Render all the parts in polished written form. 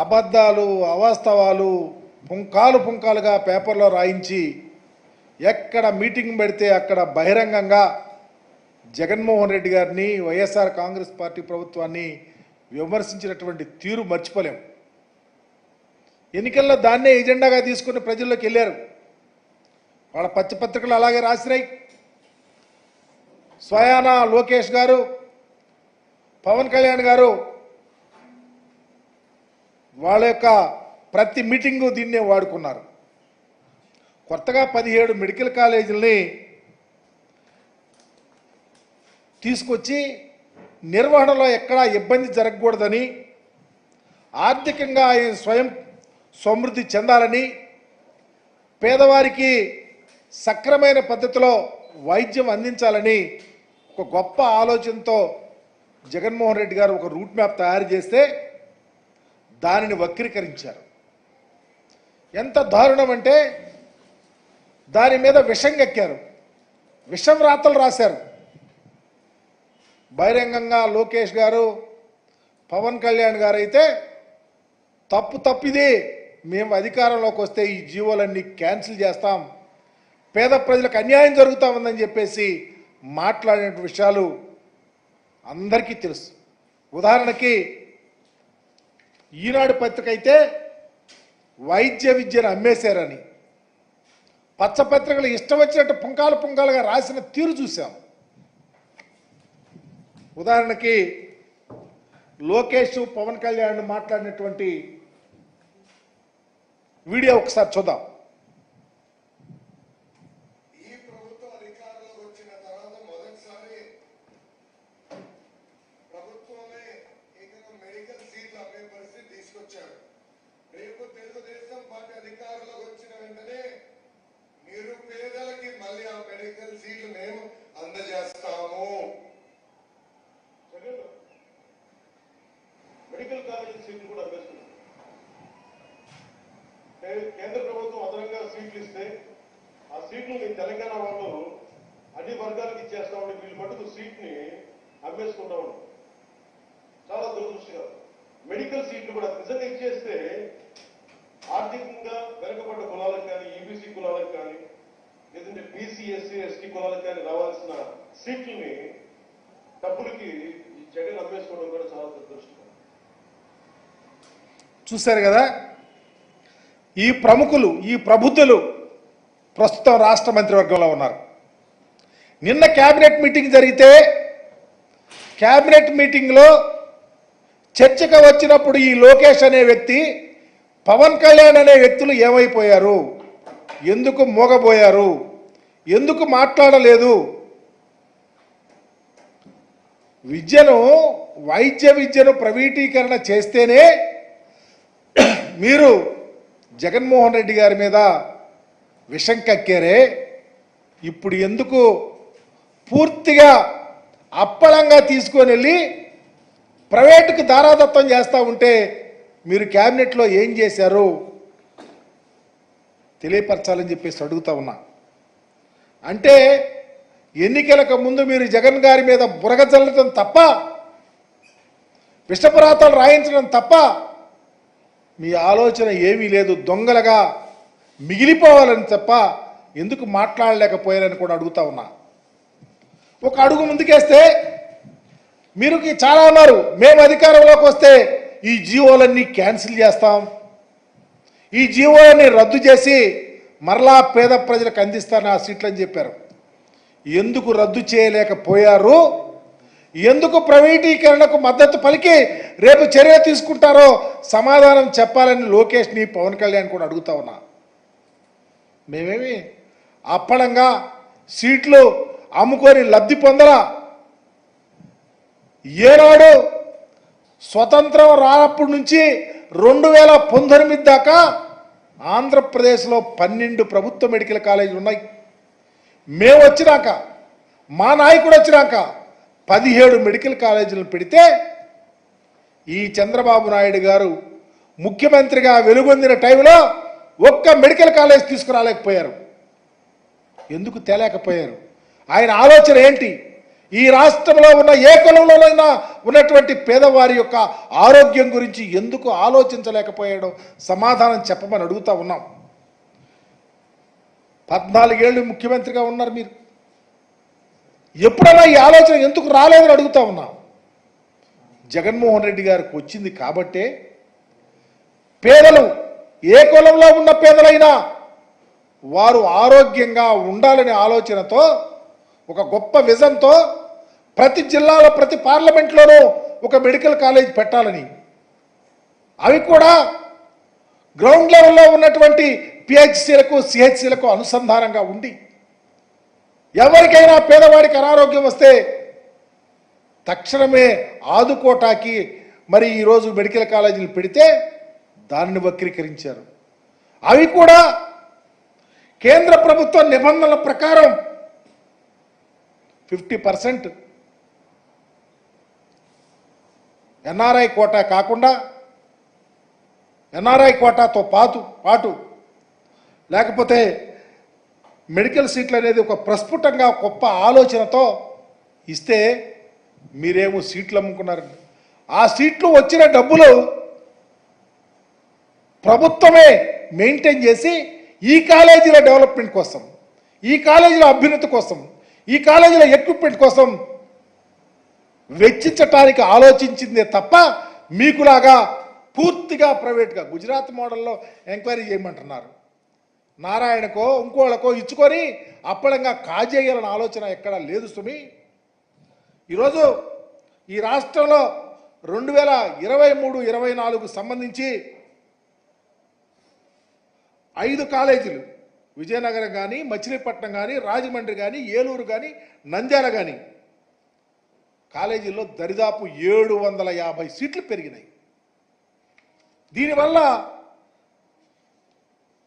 అబద్ధాలు అవాస్తవాలు పుంకాలు పుంకాలుగా పేపర్లో రాయించి ఎక్కడ మీటింగ్ పెడితే అక్కడ బహిరంగంగా జగన్మోహన్ రెడ్డి గారిని వైఎస్ఆర్ కాంగ్రెస్ పార్టీ ప్రభుత్వాన్ని విమర్శించినటువంటి తీరు మర్చిపోలేం. ఎన్నికల్లో దాన్నే ఎజెండాగా తీసుకుని ప్రజల్లోకి వెళ్ళారు. వాళ్ళ పత్రికలు అలాగే రాసినాయి. స్వయానా లోకేష్ గారు, పవన్ కళ్యాణ్ గారు వాళ్ళ యొక్క ప్రతి మీటింగు దీన్నే వాడుకున్నారు. కొత్తగా 17 మెడికల్ కాలేజీలని తీసుకొచ్చి నిర్వహణలో ఎక్కడా ఇబ్బంది జరగకూడదని, ఆర్థికంగా ఆయన స్వయం సమృద్ధి చెందాలని, పేదవారికి సక్రమైన పద్ధతిలో వైద్యం అందించాలని ఒక గొప్ప ఆలోచనతో జగన్మోహన్ రెడ్డి గారు ఒక రూట్ మ్యాప్ తయారు చేస్తే దానిని వక్రీకరించారు. ఎంత దారుణం అంటే దాని మీద విషం ఎక్కారు, విషం రాతలు రాశారు. బహిరంగంగా లోకేష్ గారు, పవన్ కళ్యాణ్ గారు అయితే తప్పిది, మేము అధికారంలోకి వస్తే ఈ జీవోలన్నీ క్యాన్సిల్ చేస్తాం, పేద ప్రజలకు అన్యాయం జరుగుతూ ఉందని చెప్పేసి మాట్లాడిన విషయాలు అందరికీ తెలుసు. ఉదాహరణకి ఈనాడు పత్రిక అయితే వైద్య విద్యను అమ్మేశారని పచ్చపత్రికలు ఇష్టం వచ్చినట్టు పుంకాలుగా రాసిన తీరు చూసాం. ఉదాహరణకి లోకేష్ పవన్ కళ్యాణ్ మాట్లాడినటువంటి వీడియో ఒకసారి చూద్దాం. ఈ ప్రభుత్వం అధికారంలోకి వచ్చిన తర్వాత మొదటిసారి ప్రభుత్వమే మెడికల్ సీట్లు అమ్మే పరిస్థితి తీసుకొచ్చారు. రేపు తెలుగుదేశం పార్టీ అధికారంలోకి వచ్చిన వెంటనే నిరుపేదలకి మళ్ళీ ఆ మెడికల్ సీట్లు మేము అందజేస్తాము. మెడికల్ కాలేజీ సీట్లు కూడా అమ్మేస్తున్నాం. కేంద్ర ప్రభుత్వం అదనంగా సీట్లు ఇస్తే ఆ సీట్లు తెలంగాణ వాళ్ళు అన్ని వర్గాలకు ఇచ్చేస్తా ఉంటే వీళ్ళు మటుకు సీట్ని అమ్మేసుకుంటా ఉంటాం. చాలా దురదృష్టకరం. మెడికల్ సీట్లు కూడా నిజంగా ఇచ్చేస్తే ఆర్థికంగా వెనుకబడ్డ కులాలకు కానీ, ఈబీసీ కులాలకు కానీ, లేదంటే బీసీ ఎస్సీ ఎస్టీ కులాలకు కానీ రావాల్సిన సీట్లని డబ్బులకి జగన్ అమ్మేసుకోవడం కూడా చాలా దురదృష్టకరం. చూశారు కదా, ఈ ప్రముఖులు, ఈ ప్రబుద్ధులు ప్రస్తుతం రాష్ట్ర మంత్రివర్గంలో ఉన్నారు. నిన్న క్యాబినెట్ మీటింగ్ జరిగితే క్యాబినెట్ మీటింగ్లో చర్చకు వచ్చినప్పుడు ఈ లోకేష్ అనే వ్యక్తి, పవన్ కళ్యాణ్ అనే వ్యక్తులు ఏమైపోయారు, ఎందుకు మోగబోయారు, ఎందుకు మాట్లాడలేదు, వైద్య విద్యను ప్రైవేటీకరణ చేస్తేనే మీరు జగన్మోహన్ రెడ్డి గారి మీద విషం కక్కారే, ఇప్పుడు ఎందుకు పూర్తిగా అప్పళంగా తీసుకొని వెళ్ళి ప్రైవేటుకు దారాదత్తం చేస్తూ ఉంటే మీరు క్యాబినెట్లో ఏం చేశారు తెలియపరచాలని చెప్పేసి అడుగుతా ఉన్నా. అంటే ఎన్నికలకు ముందు మీరు జగన్ గారి మీద బురగ చల్లడం తప్ప, విషపరాతాలు రాయించడం తప్ప మీ ఆలోచన ఏమీ లేదు. దొంగలుగా మిగిలిపోవాలని తప్ప ఎందుకు మాట్లాడలేకపోయారని కూడా అడుగుతా ఉన్నా. ఒక అడుగు ముందుకేస్తే మీరు చాలా అన్నారు, మేము అధికారంలోకి వస్తే ఈ జీవోలన్నీ క్యాన్సిల్ చేస్తాం, ఈ జీవోలన్నీ రద్దు చేసి మరలా పేద ప్రజలకు అందిస్తాను ఆ సీట్లు అని చెప్పారు. ఎందుకు రద్దు చేయలేకపోయారు, ఎందుకు ప్రైవేటీకరణకు మద్దతు పలికి రేపు చర్య తీసుకుంటారో సమాధానం చెప్పాలని లోకేష్ని, పవన్ కళ్యాణ్ కూడా అడుగుతా ఉన్నా. మేమేమి అప్పడంగా సీట్లు అమ్ముకొని లబ్ధి పొందరా. ఏనాడు స్వతంత్రం రానప్పటి నుంచి 2019 దాకా ఆంధ్రప్రదేశ్లో 12 ప్రభుత్వ మెడికల్ కాలేజీలు ఉన్నాయి. మేము వచ్చినాక, మా నాయకుడు వచ్చినాక 17 మెడికల్ కాలేజీలను పెడితే ఈ చంద్రబాబు నాయుడు గారు ముఖ్యమంత్రిగా వెలుగొందిన టైంలో ఒక్క మెడికల్ కాలేజ్ తీసుకురాలేకపోయారు. ఎందుకు తేలేకపోయారు? ఆయన ఆలోచన ఏంటి? ఈ రాష్ట్రంలో ఉన్న ఏ కులంలోనైనా ఉన్నటువంటి పేదవారి యొక్క ఆరోగ్యం గురించి ఎందుకు ఆలోచించలేకపోయాడో సమాధానం చెప్పమని అడుగుతా ఉన్నాం. 14 ఏళ్ళు ముఖ్యమంత్రిగా ఉన్నారు మీరు, ఎప్పుడైనా ఈ ఆలోచన ఎందుకు రాలేదని అడుగుతా ఉన్నాం. జగన్మోహన్ రెడ్డి గారికి వచ్చింది కాబట్టే పేదలు ఏ కులంలో ఉన్న పేదలైనా వారు ఆరోగ్యంగా ఉండాలనే ఆలోచనతో ఒక గొప్ప విజన్తో ప్రతి జిల్లాలో ప్రతి పార్లమెంట్లోనూ ఒక మెడికల్ కాలేజ్ పెట్టాలని, అవి కూడా గ్రౌండ్ లెవెల్లో ఉన్నటువంటి పిహెచ్సిలకు సిహెచ్సిలకు అనుసంధానంగా ఉండి ఎవరికైనా పేదవాడికి అనారోగ్యం వస్తే తక్షణమే ఆదుకోటాకి మరి ఈరోజు మెడికల్ కాలేజీలు పెడితే దానిని వక్రీకరించారు. అవి కూడా కేంద్ర ప్రభుత్వ నిబంధనల ప్రకారం 50% ఎన్ఆర్ఐ కోటా కాకుండా ఎన్ఆర్ఐ కోటాతో పాటు లేకపోతే మెడికల్ సీట్లు అనేది ఒక ప్రస్ఫుటంగా గొప్ప ఆలోచనతో ఇస్తే మీరేమో సీట్లు అమ్ముకున్నారండి. ఆ సీట్లు వచ్చిన డబ్బులు ప్రభుత్వమే మెయింటైన్ చేసి ఈ కాలేజీల డెవలప్మెంట్ కోసం, ఈ కాలేజీల అభ్యున్నతి కోసం, ఈ కాలేజీల ఎక్విప్మెంట్ కోసం వెచ్చించటానికి ఆలోచించిందే తప్ప మీకులాగా పూర్తిగా ప్రైవేట్గా గుజరాత్ మోడల్లో ఎంక్వైరీ చేయమంటున్నారు. నారాయణకో ఇంకోళ్ళకో ఇచ్చుకొని అప్పడంగా కాజేయాలన్న ఆలోచన ఎక్కడా లేదు సుమి. ఈరోజు ఈ రాష్ట్రంలో 2023-24 సంబంధించి 5 కాలేజీలు విజయనగరం కానీ, మచిలీపట్నం కానీ, రాజమండ్రి కానీ, ఏలూరు కానీ, నంద్యాల కానీ కాలేజీల్లో దరిదాపు 750 సీట్లు పెరిగినాయి. దీనివల్ల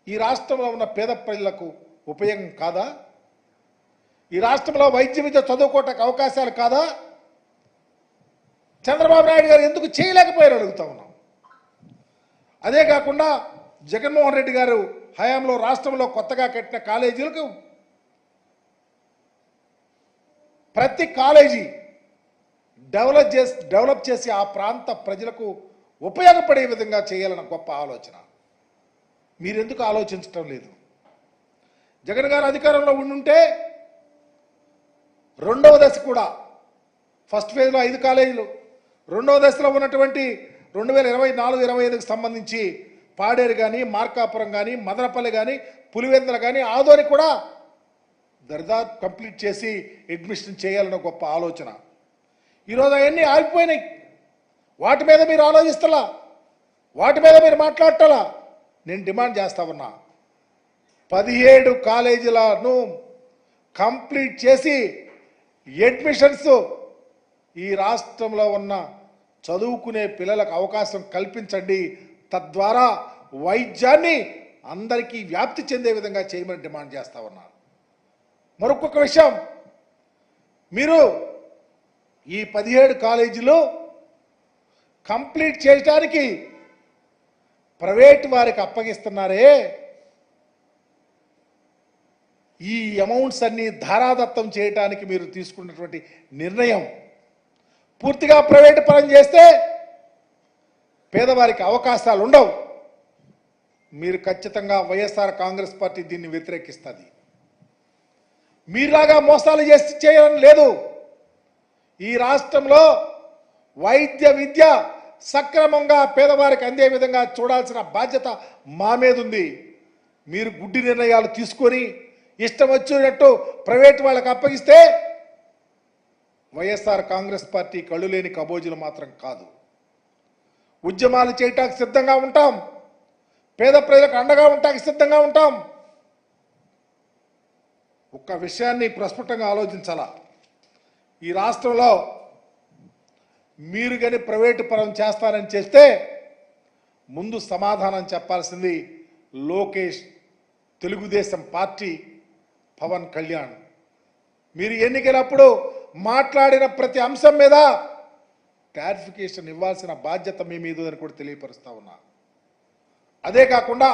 ఈ రాష్ట్రంలో ఉన్న పేద ప్రజలకు ఉపయోగం కాదా? ఈ రాష్ట్రంలో వైద్య విద్య చదువుకోవటానికి అవకాశాలు కాదా? చంద్రబాబు నాయుడు గారు ఎందుకు చేయలేకపోయారు అడుగుతా ఉన్నాం. అదే కాకుండా జగన్మోహన్ రెడ్డి గారు హయాంలో రాష్ట్రంలో కొత్తగా కట్టిన కాలేజీలకు ప్రతి కాలేజీ డెవలప్ చేసి ఆ ప్రాంత ప్రజలకు ఉపయోగపడే విధంగా చేయాలన్న గొప్ప ఆలోచన. మీరెందుకు ఆలోచించటం లేదు? జగన్ గారు అధికారంలో ఉండుంటే రెండవ దశ కూడా ఫస్ట్ ఫేజ్లో 5 కాలేజీలు, రెండవ దశలో ఉన్నటువంటి 2024-25కి సంబంధించి పాడేరు కానీ, మార్కాపురం కానీ, మదనపల్లి కానీ, పులివెందుల కానీ, ఆదోని కూడా దర్దాపు కంప్లీట్ చేసి అడ్మిషన్ చేయాలన్న గొప్ప ఆలోచన. ఈరోజు అవన్నీ ఆగిపోయినాయి. వాటి మీద మీరు ఆలోచిస్తలా, వాటి మీద మీరు మాట్లాడటలా. నేను డిమాండ్ చేస్తా ఉన్నా, 17 కాలేజీలను కంప్లీట్ చేసి అడ్మిషన్స్ ఈ రాష్ట్రంలో ఉన్న చదువుకునే పిల్లలకు అవకాశం కల్పించండి. తద్వారా వైద్యాన్ని అందరికీ వ్యాప్తి చెందే విధంగా చేయమని డిమాండ్ చేస్తా ఉన్నా. మరొక విషయం, మీరు ఈ 17 కాలేజీలు కంప్లీట్ చేయడానికి ప్రైవేట్ వారికి అప్పగిస్తున్నారే, ఈ అమౌంట్స్ అన్ని ధారాదత్తం చేయడానికి మీరు తీసుకున్నటువంటి నిర్ణయం పూర్తిగా ప్రైవేట్ పరం చేస్తే పేదవారికి అవకాశాలు ఉండవు. మీరు ఖచ్చితంగా వైఎస్ఆర్ కాంగ్రెస్ పార్టీ దీన్ని వ్యతిరేకిస్తుంది. మీలాగా మోసాలు చేయాలని లేదు. ఈ రాష్ట్రంలో వైద్య విద్య సక్రమంగా పేదవారికి అందే విధంగా చూడాల్సిన బాధ్యత మా మీద ఉంది. మీరు గుడ్డి నిర్ణయాలు తీసుకొని ఇష్టం వచ్చినట్టు ప్రైవేట్ వాళ్ళకి అప్పగిస్తే వైఎస్ఆర్ కాంగ్రెస్ పార్టీ కళ్ళు లేని కబోజులు మాత్రం కాదు. ఉద్యమాలు చేయటానికి సిద్ధంగా ఉంటాం, పేద ప్రజలకు అండగా ఉండటానికి సిద్ధంగా ఉంటాం. ఒక్క విషయాన్ని ప్రస్ఫుటంగా ఆలోచించాలా, ఈ రాష్ట్రంలో మీరు కానీ ప్రైవేటు పరం చేస్తారని చేస్తే ముందు సమాధానం చెప్పాల్సింది లోకేష్, తెలుగుదేశం పార్టీ, పవన్ కళ్యాణ్. మీరు ఎన్నికలప్పుడు మాట్లాడిన ప్రతి అంశం మీద క్లారిఫికేషన్ ఇవ్వాల్సిన బాధ్యత మీ మీద అని కూడా తెలియపరుస్తా ఉన్నా. అదే కాకుండా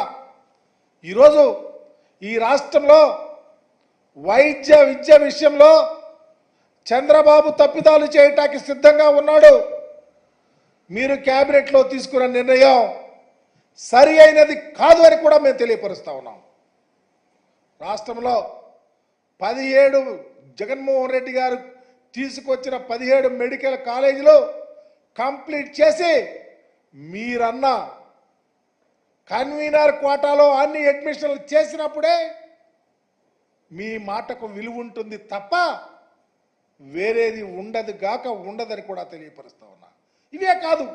ఈరోజు ఈ రాష్ట్రంలో వైద్య విద్య విషయంలో చంద్రబాబు తప్పిదాలు చేయటానికి సిద్ధంగా ఉన్నాడు. మీరు క్యాబినెట్లో తీసుకున్న నిర్ణయం సరి అయినది కాదు అని కూడా మేము తెలియపరుస్తా ఉన్నాం. రాష్ట్రంలో 17 జగన్మోహన్ రెడ్డి గారు తీసుకొచ్చిన 17 మెడికల్ కాలేజీలు కంప్లీట్ చేసి మీరన్న కన్వీనర్ కోటాలో అన్ని అడ్మిషన్లు చేసినప్పుడే మీ మాటకు విలువ ఉంటుంది తప్ప వేరేది ఉండదని కూడా తెలియపరుస్తా ఉన్నా. ఇవే కాదు,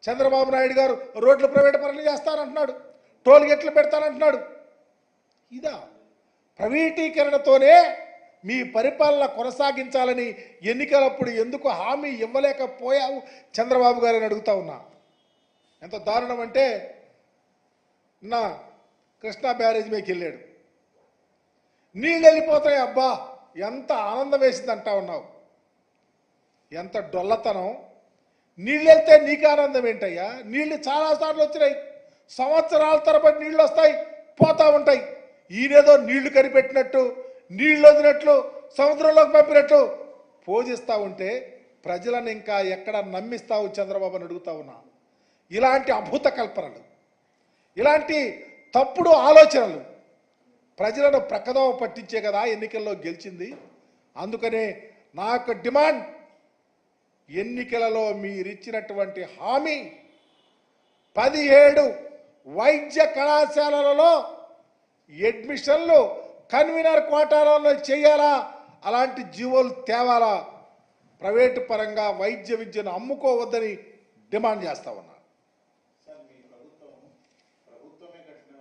చంద్రబాబు నాయుడు గారు రోడ్లు ప్రైవేట్ పనులు చేస్తానంటున్నాడు, టోల్ గేట్లు పెడతానంటున్నాడు. ఇదా ప్రైవేటీకరణతోనే మీ పరిపాలన కొనసాగించాలని ఎన్నికలప్పుడు ఎందుకు హామీ ఇవ్వలేకపోయావు చంద్రబాబు గారిని అడుగుతా ఉన్నా. ఎంత దారుణం అంటే నా కృష్ణా బ్యారేజ్ మీదకి వెళ్ళాడు, నీళ్ళు వెళ్ళిపోతాయి, అబ్బా ఎంత ఆనందం వేసింది అంటా ఉన్నావు. ఎంత డొల్లతనం. నీళ్ళు వెళ్తే నీకు ఆనందం ఏంటయ్యా? నీళ్లు చాలాసార్లు వచ్చినాయి, సంవత్సరాల తరబడి నీళ్ళు వస్తాయి, పోతా ఉంటాయి. ఈయనేదో నీళ్లు కనిపెట్టినట్టు, నీళ్ళు వదినట్లు, సముద్రంలోకి పంపినట్టు పూజిస్తూ ఉంటే ప్రజలను ఇంకా ఎక్కడ నమ్మిస్తావు చంద్రబాబు అని అడుగుతా ఉన్నా. ఇలాంటి అభూత కల్పనలు, ఇలాంటి తప్పుడు ఆలోచనలు ప్రజలను ప్రక్కదోవ పట్టించే కదా ఎన్నికల్లో గెలిచింది. అందుకనే నాకు డిమాండ్, ఎన్నికలలో మీరిచ్చినటువంటి హామీ 17 వైద్య కళాశాలలలో అడ్మిషన్లు కన్వీనర్ కోటాలలో చేయాలా, అలాంటి జీవోలు తేవాలా, ప్రైవేటు పరంగా వైద్య విద్యను అమ్ముకోవద్దని డిమాండ్ చేస్తా ఉన్నా. సార్, మీ ప్రభుత్వమే కట్టిన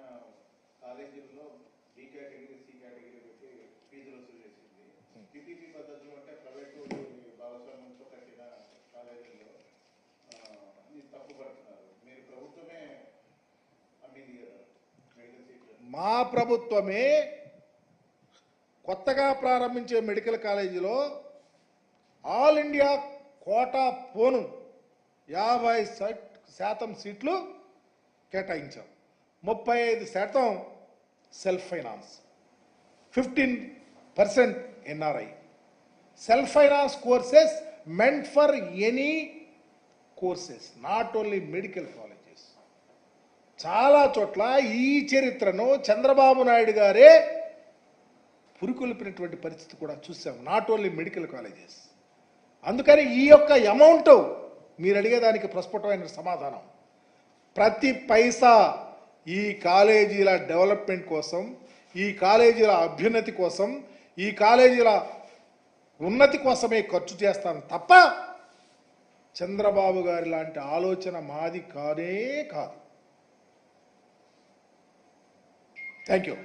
కాలేజీల్లో బి కేటగిరీ, సి కేటగిరీ పెట్టి ఫీజులు వసూలు చేసింది. పిపిపి పద్ధతిలో అంటే ప్రైవేటు భాగస్వామ్యంతో కట్టిన కాలేజీల్లో తప్పు పడుతున్నారు. మీరు ప్రభుత్వమే అమ్మింది కదా మెడికల్ సీట్లు. మా ప్రభుత్వమే కొత్తగా ప్రారంభించే మెడికల్ కాలేజీలో ఆల్ ఇండియా కోటా పోను 50% సీట్లు కేటాయించాం. 35% self finance, 15% NRI. Self finance courses meant for any courses, not only medical colleges. చాలా చోట్ల ఈ చరిత్రను చంద్రబాబు నాయుడు గారే పురుకొల్పినటువంటి పరిస్థితి కూడా చూసాం, నాట్ ఓన్లీ మెడికల్ కాలేజెస్. అందుకని ఈ యొక్క అమౌంట్ మీరు అడిగేదానికి ప్రస్ఫుటమైన సమాధానం, ప్రతి పైసా ఈ కాలేజీల డెవలప్మెంట్ కోసం, ఈ కాలేజీల అభ్యున్నతి కోసం, ఈ కాలేజీల ఉన్నతి కోసమే ఖర్చు చేస్తాను తప్ప చంద్రబాబు గారి లాంటి ఆలోచన మాది కానే కాదు. Thank you.